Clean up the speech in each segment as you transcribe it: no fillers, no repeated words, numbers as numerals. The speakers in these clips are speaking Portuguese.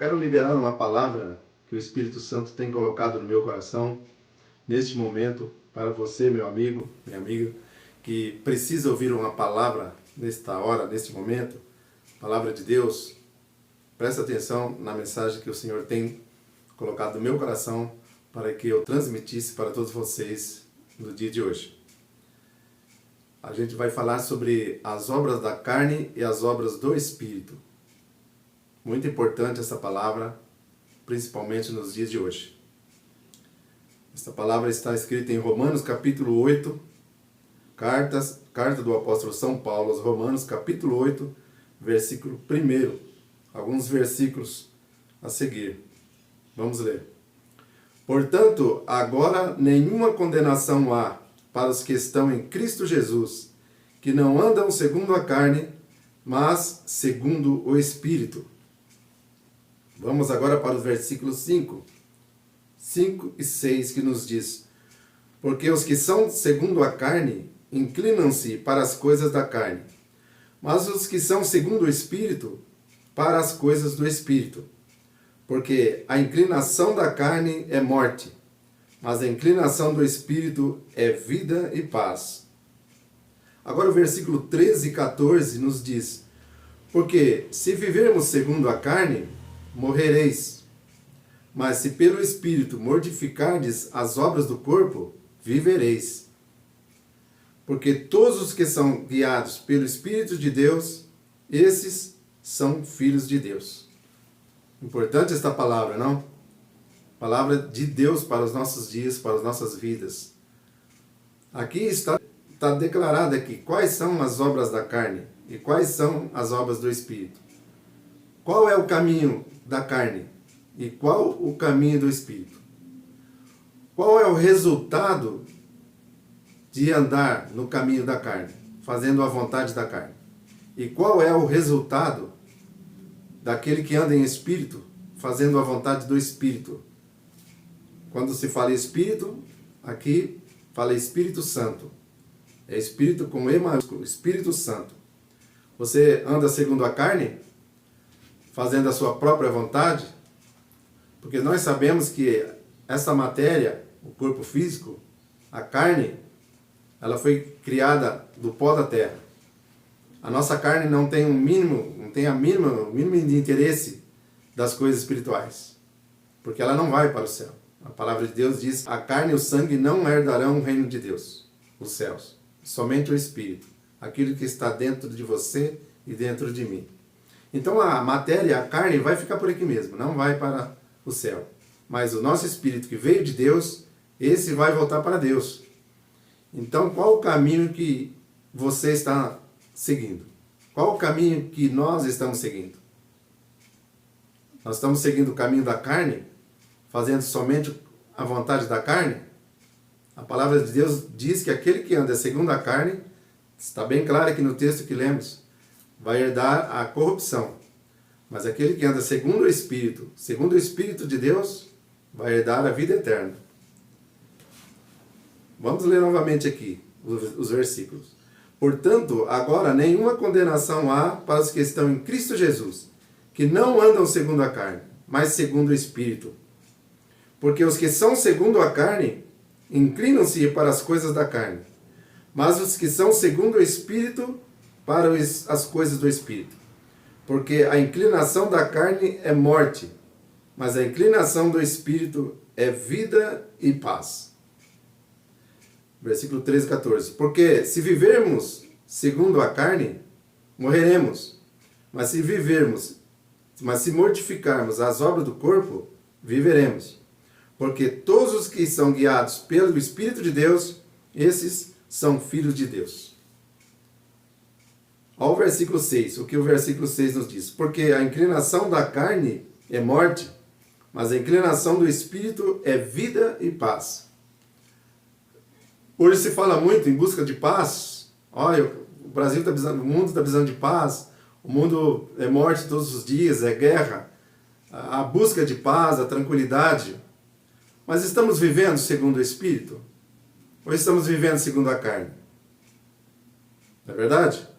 quero liberar uma palavra que o Espírito Santo tem colocado no meu coração neste momento para você, meu amigo, minha amiga, que precisa ouvir uma palavra nesta hora, neste momento, palavra de Deus. Presta atenção na mensagem que o Senhor tem colocado no meu coração para que eu transmitisse para todos vocês no dia de hoje. A gente vai falar sobre as obras da carne e as obras do Espírito. Muito importante essa palavra, principalmente nos dias de hoje. Esta palavra está escrita em Romanos capítulo 8, carta do apóstolo São Paulo aos Romanos capítulo 8, versículo 1. Alguns versículos a seguir. Vamos ler. Portanto, agora nenhuma condenação há para os que estão em Cristo Jesus, que não andam segundo a carne, mas segundo o Espírito. Vamos agora para os versículos 5 e 6, que nos diz: porque os que são segundo a carne inclinam-se para as coisas da carne, mas os que são segundo o Espírito, para as coisas do Espírito. Porque a inclinação da carne é morte, mas a inclinação do Espírito é vida e paz. Agora o versículo 13 e 14 nos diz: porque se vivermos segundo a carne, morrereis. Mas se pelo Espírito mortificardes as obras do corpo, vivereis. Porque todos os que são guiados pelo Espírito de Deus, esses são filhos de Deus. Importante esta palavra, não? Palavra de Deus para os nossos dias, para as nossas vidas. Aqui está declarado aqui quais são as obras da carne e quais são as obras do Espírito. Qual é o caminho da carne e qual o caminho do Espírito? Qual é o resultado de andar no caminho da carne, fazendo a vontade da carne? E qual é o resultado daquele que anda em Espírito, fazendo a vontade do Espírito? Quando se fala Espírito, aqui fala Espírito Santo. É Espírito com E maiúsculo, Espírito Santo. Você anda segundo a carne, fazendo a sua própria vontade? Porque nós sabemos que essa matéria, o corpo físico, a carne, ela foi criada do pó da terra. A nossa carne não tem o mínimo de interesse das coisas espirituais, porque ela não vai para o céu. A palavra de Deus diz: a carne e o sangue não herdarão o reino de Deus, os céus. Somente o Espírito, aquilo que está dentro de você e dentro de mim. Então a matéria, a carne, vai ficar por aqui mesmo, não vai para o céu. Mas o nosso Espírito que veio de Deus, esse vai voltar para Deus. Então qual o caminho que você está seguindo? Qual o caminho que nós estamos seguindo? Nós estamos seguindo o caminho da carne, fazendo somente a vontade da carne? A palavra de Deus diz que aquele que anda segundo a carne, está bem claro aqui no texto que lemos, vai herdar a corrupção. Mas aquele que anda segundo o Espírito de Deus, vai herdar a vida eterna. Vamos ler novamente aqui os versículos. Portanto, agora nenhuma condenação há para os que estão em Cristo Jesus, que não andam segundo a carne, mas segundo o Espírito. Porque os que são segundo a carne, inclinam-se para as coisas da carne, mas os que são segundo o Espírito, para as coisas do Espírito. Porque a inclinação da carne é morte, mas a inclinação do Espírito é vida e paz. Versículo 13 e 14. Porque se vivermos segundo a carne, morreremos. Mas se mortificarmos as obras do corpo, viveremos. Porque todos os que são guiados pelo Espírito de Deus, esses são filhos de Deus. Olha o versículo 6, o que o versículo 6 nos diz. Porque a inclinação da carne é morte, mas a inclinação do Espírito é vida e paz. Hoje se fala muito em busca de paz. Olha, o Brasil está precisando, o mundo está precisando de paz. O mundo é morte todos os dias, é guerra. A busca de paz, a tranquilidade. Mas estamos vivendo segundo o Espírito? Ou estamos vivendo segundo a carne? Não é verdade?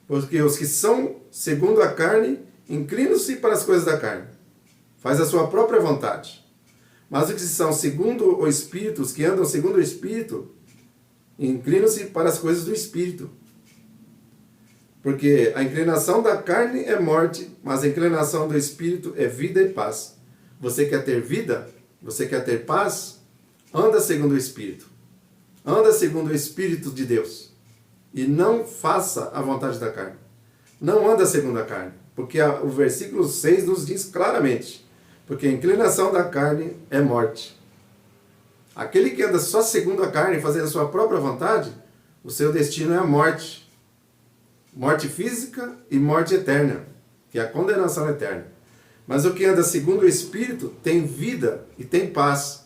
Porque os que são segundo a carne inclinam-se para as coisas da carne. faz a sua própria vontade. Mas os que são segundo o Espírito, os que andam segundo o Espírito, inclinam-se para as coisas do Espírito. Porque a inclinação da carne é morte, mas a inclinação do Espírito é vida e paz. Você quer ter vida? Você quer ter paz? Anda segundo o Espírito. Anda segundo o Espírito de Deus. E não faça a vontade da carne. Não anda segundo a carne. Porque o versículo 6 nos diz claramente. Porque a inclinação da carne é morte. Aquele que anda só segundo a carne, fazendo a sua própria vontade, o seu destino é a morte. Morte física e morte eterna, que é a condenação eterna. Mas o que anda segundo o Espírito tem vida e tem paz.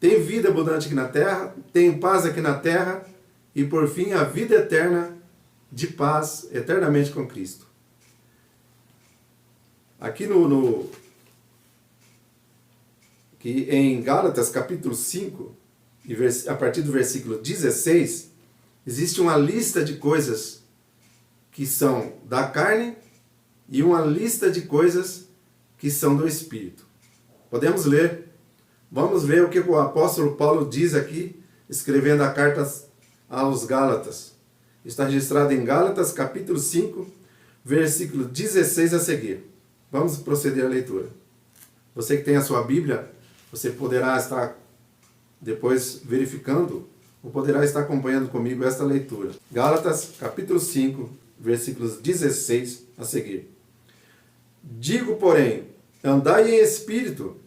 Tem vida abundante aqui na terra, tem paz aqui na terra e, por fim, a vida eterna de paz eternamente com Cristo. Aqui que em Gálatas capítulo 5, a partir do versículo 16, existe uma lista de coisas que são da carne e uma lista de coisas que são do Espírito. Podemos ler. Vamos ver o que o apóstolo Paulo diz aqui, escrevendo a carta aos Gálatas. Está registrado em Gálatas capítulo 5, versículo 16 a seguir. Vamos proceder à leitura. Você que tem a sua Bíblia, você poderá estar depois verificando ou poderá estar acompanhando comigo esta leitura. Gálatas capítulo 5, versículos 16 a seguir. Digo, porém, andai em espírito,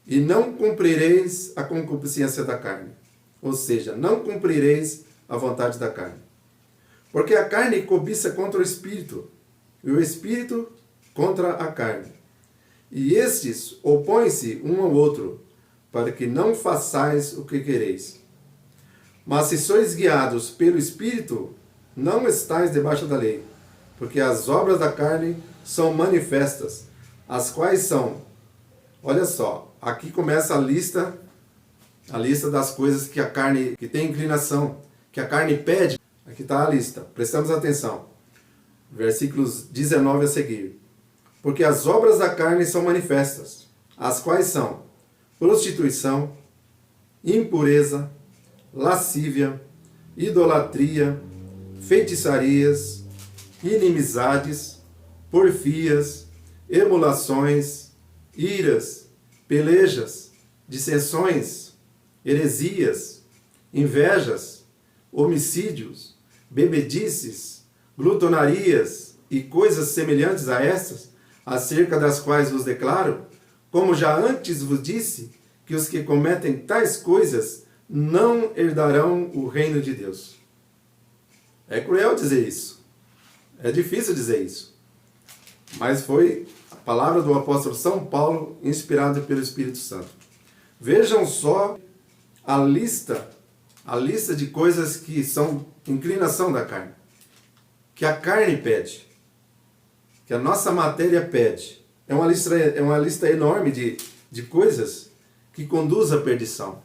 e não cumprireis a concupiscência da carne. Ou seja, não cumprireis a vontade da carne. Porque a carne cobiça contra o espírito, e o espírito contra a carne. E estes opõem-se um ao outro, para que não façais o que quereis. Mas se sois guiados pelo Espírito, não estáis debaixo da lei, porque as obras da carne são manifestas, as quais são, olha só, aqui começa a lista das coisas que a carne, que tem inclinação, que a carne pede. Aqui está a lista, prestamos atenção. Versículos 19 a seguir. Porque as obras da carne são manifestas, as quais são prostituição, impureza, lascívia, idolatria, feitiçarias, inimizades, porfias, emulações, iras, pelejas, dissensões, heresias, invejas, homicídios, bebedices, glutonarias e coisas semelhantes a estas, acerca das quais vos declaro, como já antes vos disse, que os que cometem tais coisas não herdarão o reino de Deus. É cruel dizer isso. É difícil dizer isso. Mas foi a palavra do apóstolo São Paulo, inspirada pelo Espírito Santo. Vejam só a lista de coisas que são inclinação da carne. Que a carne pede. Que a nossa matéria pede. É uma lista enorme de coisas que conduz à perdição,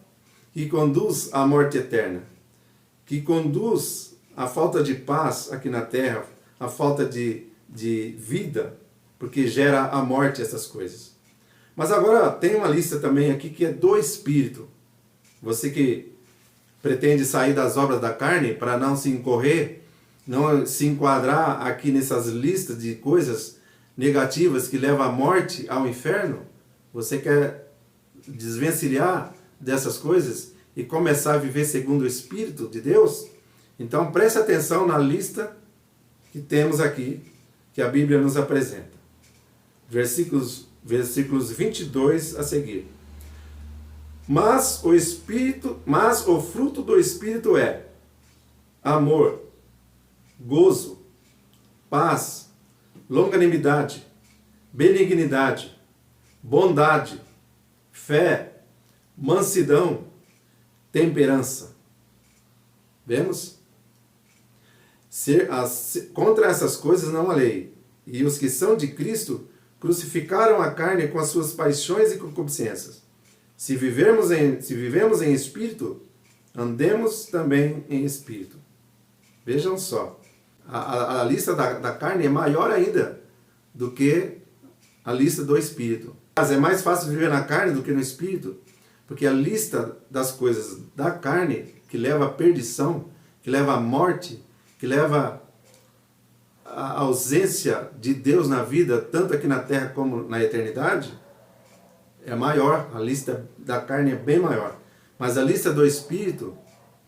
que conduz à morte eterna, que conduz à falta de paz aqui na terra, à falta de vida, porque gera a morte essas coisas. Mas agora tem uma lista também aqui que é do Espírito. Você que pretende sair das obras da carne para não se incorrer, não se enquadrar aqui nessas listas de coisas negativas que levam à morte, ao inferno, você quer desvencilhar dessas coisas e começar a viver segundo o Espírito de Deus? Então preste atenção na lista que temos aqui, que a Bíblia nos apresenta. Versículos 22 a seguir. Mas o fruto do Espírito é amor, gozo, paz, longanimidade, benignidade, bondade, fé, mansidão, temperança. Vemos? Contra essas coisas não há lei. E os que são de Cristo crucificaram a carne com as suas paixões e concupiscências. Se vivemos em espírito, andemos também em espírito. Vejam só. A lista da carne é maior ainda do que a lista do Espírito. Mas é mais fácil viver na carne do que no espírito, porque a lista das coisas da carne, que leva à perdição, que leva à morte, que leva à ausência de Deus na vida, tanto aqui na terra como na eternidade, é maior. A lista da carne é bem maior. Mas a lista do espírito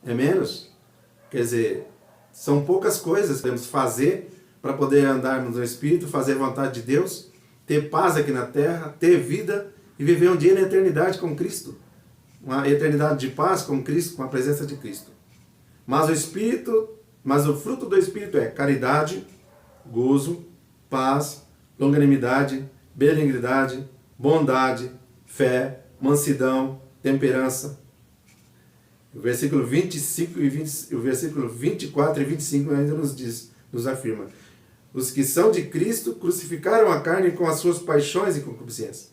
é menos. Quer dizer, são poucas coisas que podemos fazer para poder andarmos no espírito, fazer a vontade de Deus, ter paz aqui na terra, ter vida e viver um dia na eternidade com Cristo. Uma eternidade de paz com Cristo, com a presença de Cristo. Mas o fruto do Espírito é caridade, gozo, paz, longanimidade, benignidade, bondade, fé, mansidão, temperança. O versículo 25 e o versículo 24 e 25 ainda nos afirma: os que são de Cristo crucificaram a carne com as suas paixões e concupiscências.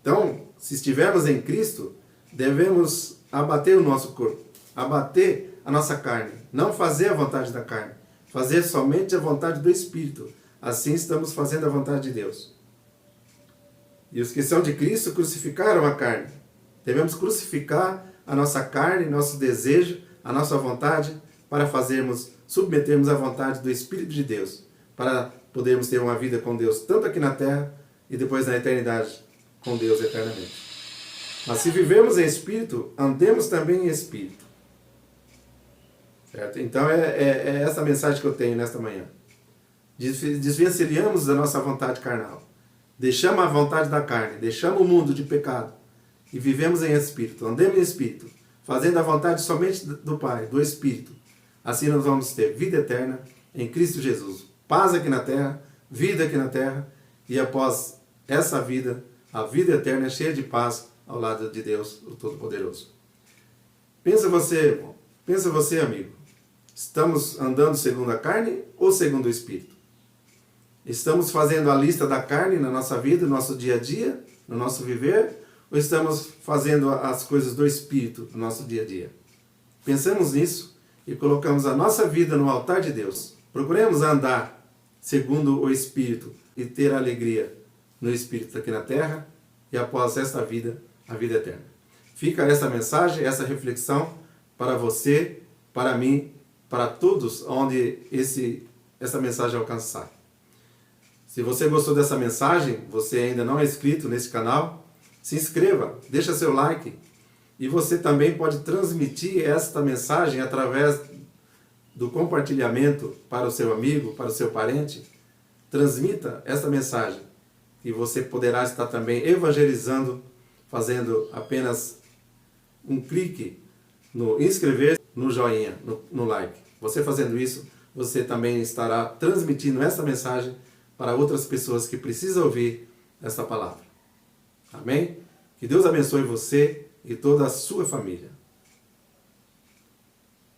Então, se estivermos em Cristo, devemos abater o nosso corpo, abater a nossa carne, não fazer a vontade da carne, fazer somente a vontade do Espírito. Assim estamos fazendo a vontade de Deus. E os que são de Cristo crucificaram a carne. Devemos crucificar a nossa carne, nosso desejo, a nossa vontade, para submetermos à vontade do Espírito de Deus, para podermos ter uma vida com Deus, tanto aqui na terra e depois na eternidade, com Deus eternamente. Mas se vivemos em Espírito, andemos também em Espírito. Certo? Então é essa mensagem que eu tenho nesta manhã. Desvencilhamos da nossa vontade carnal. Deixamos a vontade da carne, deixamos o mundo de pecado e vivemos em Espírito, andemos em Espírito, fazendo a vontade somente do Pai, do Espírito. Assim nós vamos ter vida eterna em Cristo Jesus. Paz aqui na terra, vida aqui na terra, e após essa vida, a vida eterna é cheia de paz ao lado de Deus, o Todo-Poderoso. Pensa você, amigo, estamos andando segundo a carne ou segundo o Espírito? Estamos fazendo a lista da carne na nossa vida, no nosso dia a dia, no nosso viver, ou estamos fazendo as coisas do Espírito no nosso dia a dia? Pensamos nisso e colocamos a nossa vida no altar de Deus. Procuremos andar segundo o Espírito e ter alegria no Espírito aqui na terra e após esta vida, a vida eterna. Fica essa mensagem, essa reflexão para você, para mim, para todos onde essa mensagem alcançar. Se você gostou dessa mensagem, você ainda não é inscrito nesse canal, se inscreva, deixa seu like. E você também pode transmitir esta mensagem através do compartilhamento para o seu amigo, para o seu parente. Transmita esta mensagem e você poderá estar também evangelizando, fazendo apenas um clique no inscrever, no joinha, no like. Você fazendo isso, você também estará transmitindo essa mensagem para outras pessoas que precisam ouvir essa palavra. Amém? Que Deus abençoe você e toda a sua família.